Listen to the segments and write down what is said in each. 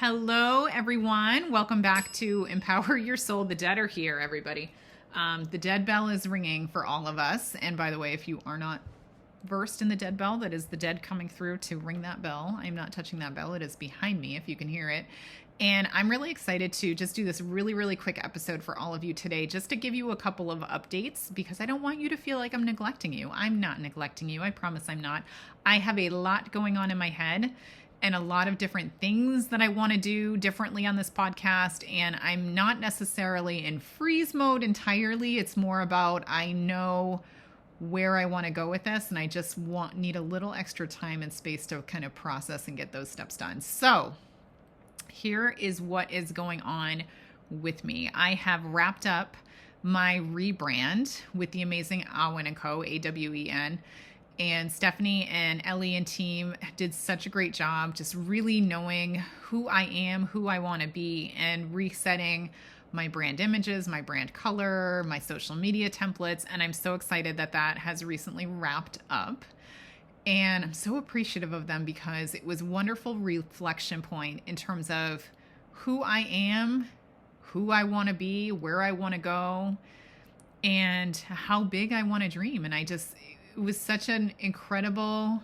Hello, everyone. Welcome back to Empower Your Soul. The dead are here, everybody. The dead bell is ringing for all of us. And by the way, if you are not versed in the dead bell, that is the dead coming through to ring that bell. I'm not touching that bell. It is behind me, if you can hear it. And I'm really excited to just do this really quick episode for all of you today, just to give you a couple of updates, because I don't want you to feel like I'm neglecting you. I'm not neglecting you. I promise I'm not. I have a lot going on in my head and a lot of different things that I want to do differently on this podcast. And I'm not necessarily in freeze mode entirely. It's more about, I know where I want to go with this, and I just need a little extra time and space to kind of process and get those steps done. So here is what is going on with me. I have wrapped up my rebrand with the amazing Awen & Co., AWEN. And Stephanie and Ellie and team did such a great job just really knowing who I am, who I want to be, and resetting my brand images, my brand color, my social media templates. And I'm so excited that that has recently wrapped up. And I'm so appreciative of them because it was a wonderful reflection point in terms of who I am, who I want to be, where I want to go, and how big I want to dream. And it was such an incredible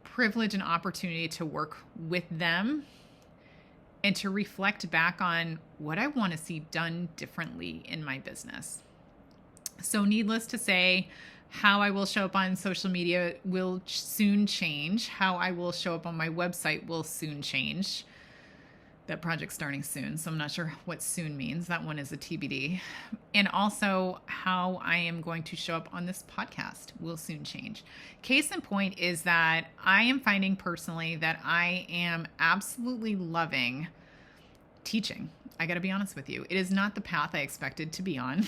privilege and opportunity to work with them and to reflect back on what I want to see done differently in my business. So needless to say, how I will show up on social media will soon change. How I will show up on my website will soon change. That project's starting soon, so I'm not sure what soon means. That one is a TBD. And also how I am going to show up on this podcast will soon change. Case in point is that I am finding personally that I am absolutely loving teaching. I got to be honest with you. It is not the path I expected to be on.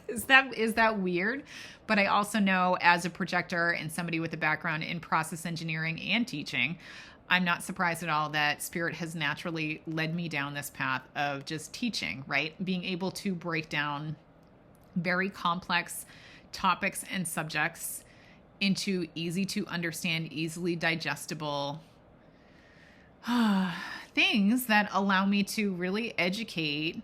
Is that weird? But I also know, as a projector and somebody with a background in process engineering and teaching, I'm not surprised at all that Spirit has naturally led me down this path of just teaching, right? Being able to break down very complex topics and subjects into easy to understand, easily digestible things that allow me to really educate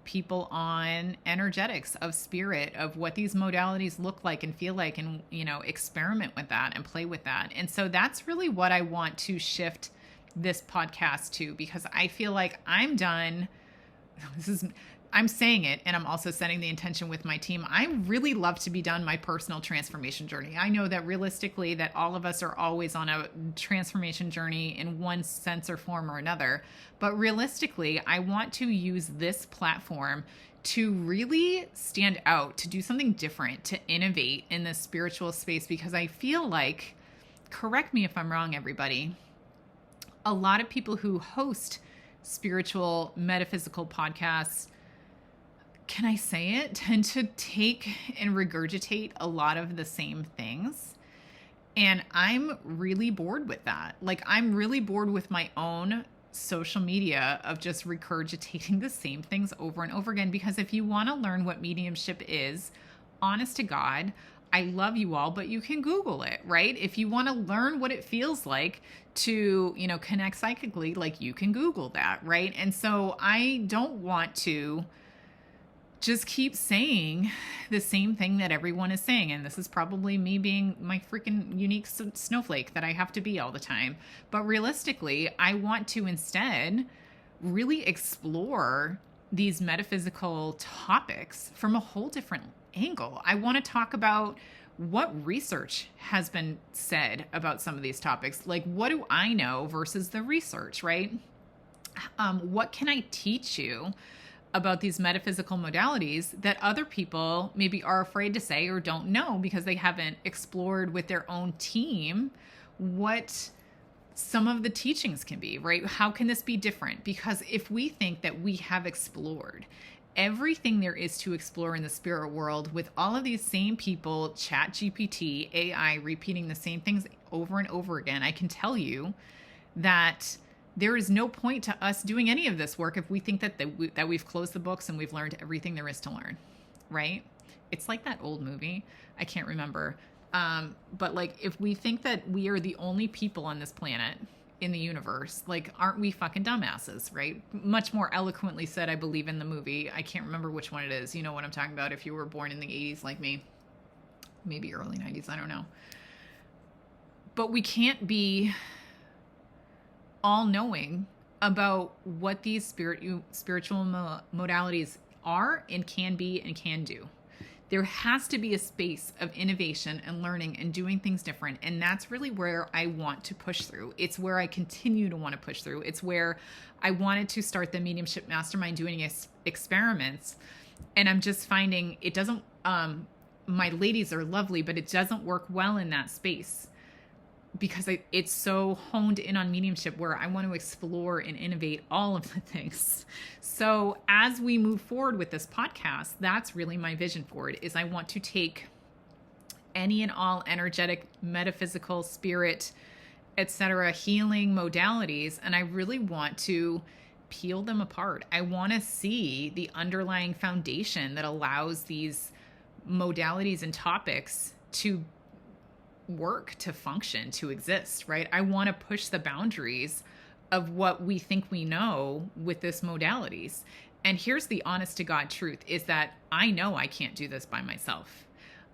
people on energetics of spirit, of what these modalities look like and feel like, and, experiment with that and play with that. And so that's really what I want to shift this podcast to, because I feel like I'm done. I'm saying it, and I'm also setting the intention with my team. I really love to be done my personal transformation journey. I know that realistically that all of us are always on a transformation journey in one sense or form or another. But realistically, I want to use this platform to really stand out, to do something different, to innovate in this spiritual space, because I feel like, correct me if I'm wrong, everybody, a lot of people who host spiritual, metaphysical podcasts, can I say it, tend to take and regurgitate a lot of the same things. And I'm really bored with that. Like, I'm really bored with my own social media of just regurgitating the same things over and over again. Because if you want to learn what mediumship is, honest to God, I love you all, but you can Google it, right? If you want to learn what it feels like to, connect psychically, like, you can Google that, right? And so I don't want to just keep saying the same thing that everyone is saying. And this is probably me being my freaking unique snowflake that I have to be all the time. But realistically, I want to instead really explore these metaphysical topics from a whole different angle. I want to talk about what research has been said about some of these topics. Like, what do I know versus the research, right? What can I teach you about these metaphysical modalities that other people maybe are afraid to say or don't know because they haven't explored with their own team what some of the teachings can be, right? How can this be different? Because if we think that we have explored everything there is to explore in the spirit world with all of these same people, Chat GPT, AI, repeating the same things over and over again, I can tell you that there is no point to us doing any of this work if we think that we've closed the books and we've learned everything there is to learn, right? It's like that old movie. I can't remember. But like, if we think that we are the only people on this planet in the universe. Like, aren't we fucking dumbasses, right? Much more eloquently said, I believe, in the movie. I can't remember which one it is. You know what I'm talking about if you were born in the 80s like me. Maybe early 90s, I don't know. But we can't be all-knowing about what these spiritual modalities are and can be and can do. There has to be a space of innovation and learning and doing things different. And that's really where I want to push through. It's where I continue to want to push through. It's where I wanted to start the Mediumship Mastermind doing experiments. And I'm just finding it doesn't, my ladies are lovely, but it doesn't work well in that space because it's so honed in on mediumship where I want to explore and innovate all of the things. So as we move forward with this podcast, that's really my vision for it, is I want to take any and all energetic, metaphysical, spirit, etc., healing modalities, and I really want to peel them apart. I want to see the underlying foundation that allows these modalities and topics to work, to function, to exist, right? I want to push the boundaries of what we think we know with this modalities. And here's the honest to God truth, is that I know I can't do this by myself.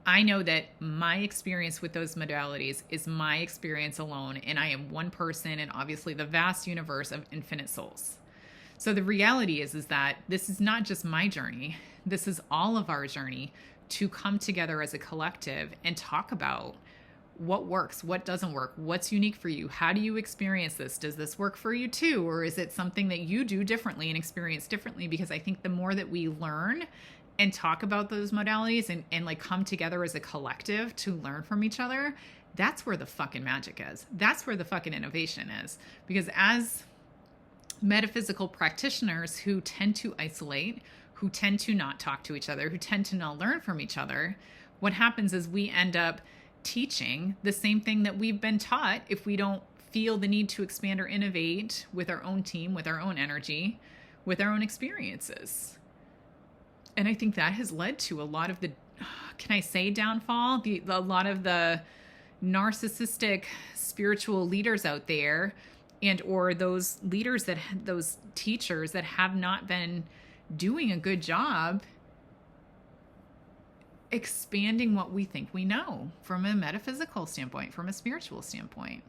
I know that my experience with those modalities is my experience alone, and I am one person in obviously the vast universe of infinite souls. So the reality is that this is not just my journey. This is all of our journey to come together as a collective and talk about what works, what doesn't work, what's unique for you. How do you experience this? Does this work for you too? Or is it something that you do differently and experience differently? Because I think the more that we learn and talk about those modalities and like come together as a collective to learn from each other, that's where the fucking magic is. That's where the fucking innovation is. Because as metaphysical practitioners who tend to isolate, who tend to not talk to each other, who tend to not learn from each other, what happens is we end up teaching the same thing that we've been taught if we don't feel the need to expand or innovate with our own team, with our own energy, with our own experiences. And I think that has led to a lot of the, can I say downfall? A lot of the narcissistic spiritual leaders out there, and or those leaders those teachers that have not been doing a good job expanding what we think we know from a metaphysical standpoint, from a spiritual standpoint.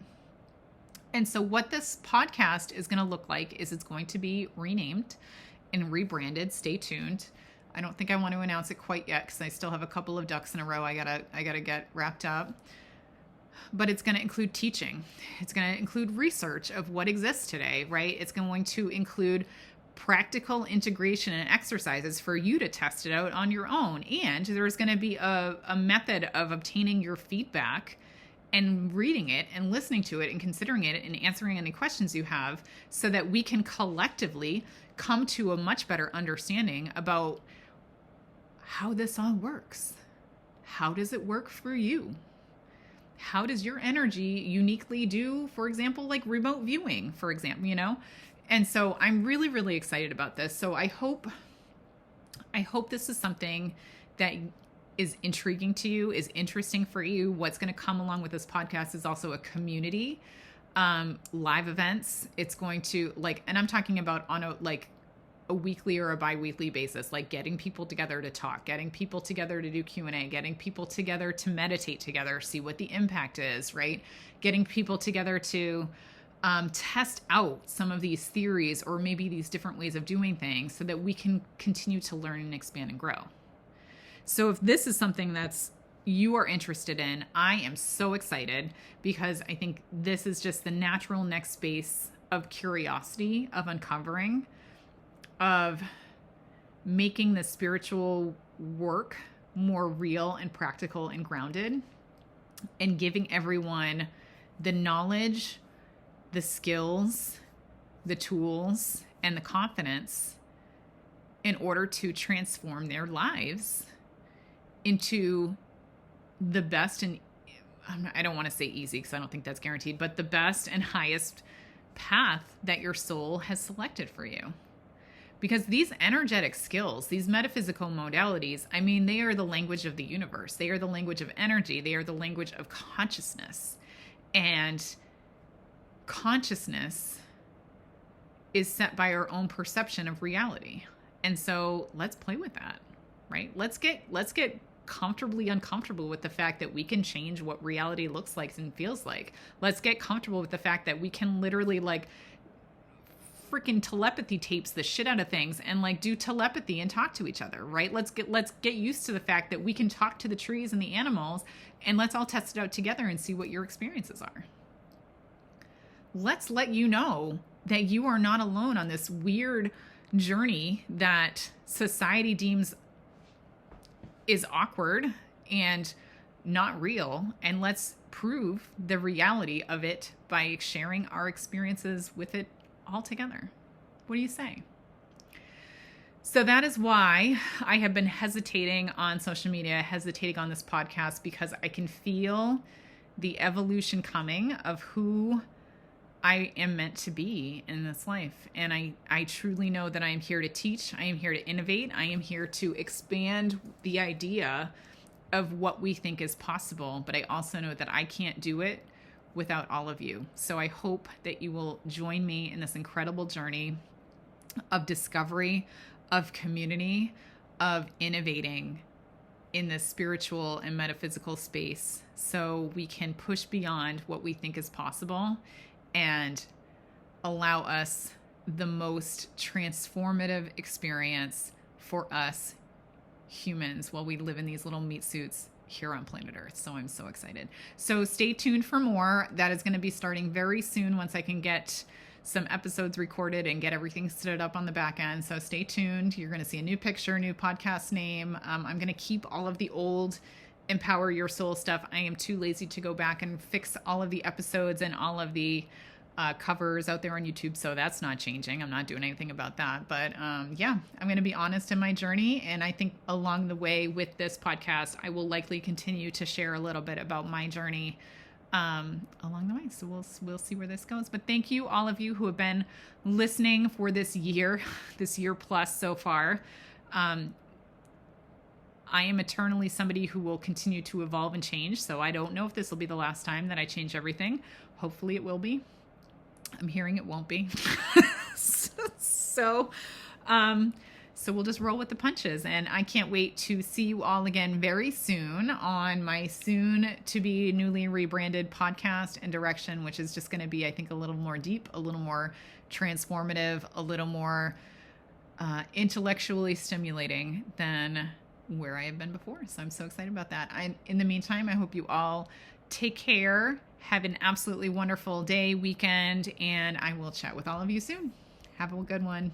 And so what this podcast is going to look like is it's going to be renamed and rebranded. Stay tuned. I don't think I want to announce it quite yet because I still have a couple of ducks in a row I gotta get wrapped up. But it's going to include teaching. It's going to include research of what exists today, right? It's going to include practical integration and exercises for you to test it out on your own. And there's going to be a method of obtaining your feedback and reading it and listening to it and considering it and answering any questions you have so that we can collectively come to a much better understanding about how this all works. How does it work for you? How does your energy uniquely do, for example, like remote viewing, for example, you know? And so I'm really, really excited about this. So I hope this is something that is intriguing to you, is interesting for you. What's going to come along with this podcast is also a community, live events. It's going to and I'm talking about on a weekly or a bi-weekly basis, like getting people together to talk, getting people together to do Q&A, getting people together to meditate together, see what the impact is, right? Getting people together to test out some of these theories or maybe these different ways of doing things so that we can continue to learn and expand and grow. So if this is something that's you are interested in, I am so excited because I think this is just the natural next space of curiosity, of uncovering, of making the spiritual work more real and practical and grounded, and giving everyone the knowledge, the skills, the tools, and the confidence in order to transform their lives into the best, and I don't want to say easy because I don't think that's guaranteed, but the best and highest path that your soul has selected for you. Because these energetic skills, these metaphysical modalities, I mean, they are the language of the universe. They are the language of energy. They are the language of consciousness. And consciousness is set by our own perception of reality. And so let's play with that, right? Let's get comfortably uncomfortable with the fact that we can change what reality looks like and feels like. Let's get comfortable with the fact that we can literally like freaking telepathy tapes the shit out of things and like do telepathy and talk to each other, right? Let's get used to the fact that we can talk to the trees and the animals, and let's all test it out together and see what your experiences are. Let's let you know that you are not alone on this weird journey that society deems is awkward and not real, and let's prove the reality of it by sharing our experiences with it all together. What do you say? So that is why I have been hesitating on social media, hesitating on this podcast, because I can feel the evolution coming of who I am meant to be in this life. And I truly know that I am here to teach. I am here to innovate. I am here to expand the idea of what we think is possible. But I also know that I can't do it without all of you. So I hope that you will join me in this incredible journey of discovery, of community, of innovating in this spiritual and metaphysical space, so we can push beyond what we think is possible and allow us the most transformative experience for us humans while we live in these little meat suits here on planet Earth. So I'm so excited. So stay tuned for more. That is going to be starting very soon once I can get some episodes recorded and get everything stood up on the back end. So stay tuned. You're going to see a new picture, new podcast name. I'm going to keep all of the old Empower Your Soul stuff. I am too lazy to go back and fix all of the episodes and all of the covers out there on YouTube. So that's not changing. I'm not doing anything about that. But yeah, I'm going to be honest in my journey. And I think along the way with this podcast, I will likely continue to share a little bit about my journey along the way. So we'll see where this goes. But thank you, all of you who have been listening for this year plus so far. I am eternally somebody who will continue to evolve and change. So I don't know if this will be the last time that I change everything. Hopefully it will be. I'm hearing it won't be. So we'll just roll with the punches, and I can't wait to see you all again very soon on my soon to be newly rebranded podcast and direction, which is just going to be, I think, a little more deep, a little more transformative, a little more intellectually stimulating than where I have been before. So I'm so excited about that. In the meantime, I hope you all take care. Have an absolutely wonderful day, weekend, and I will chat with all of you soon. Have a good one.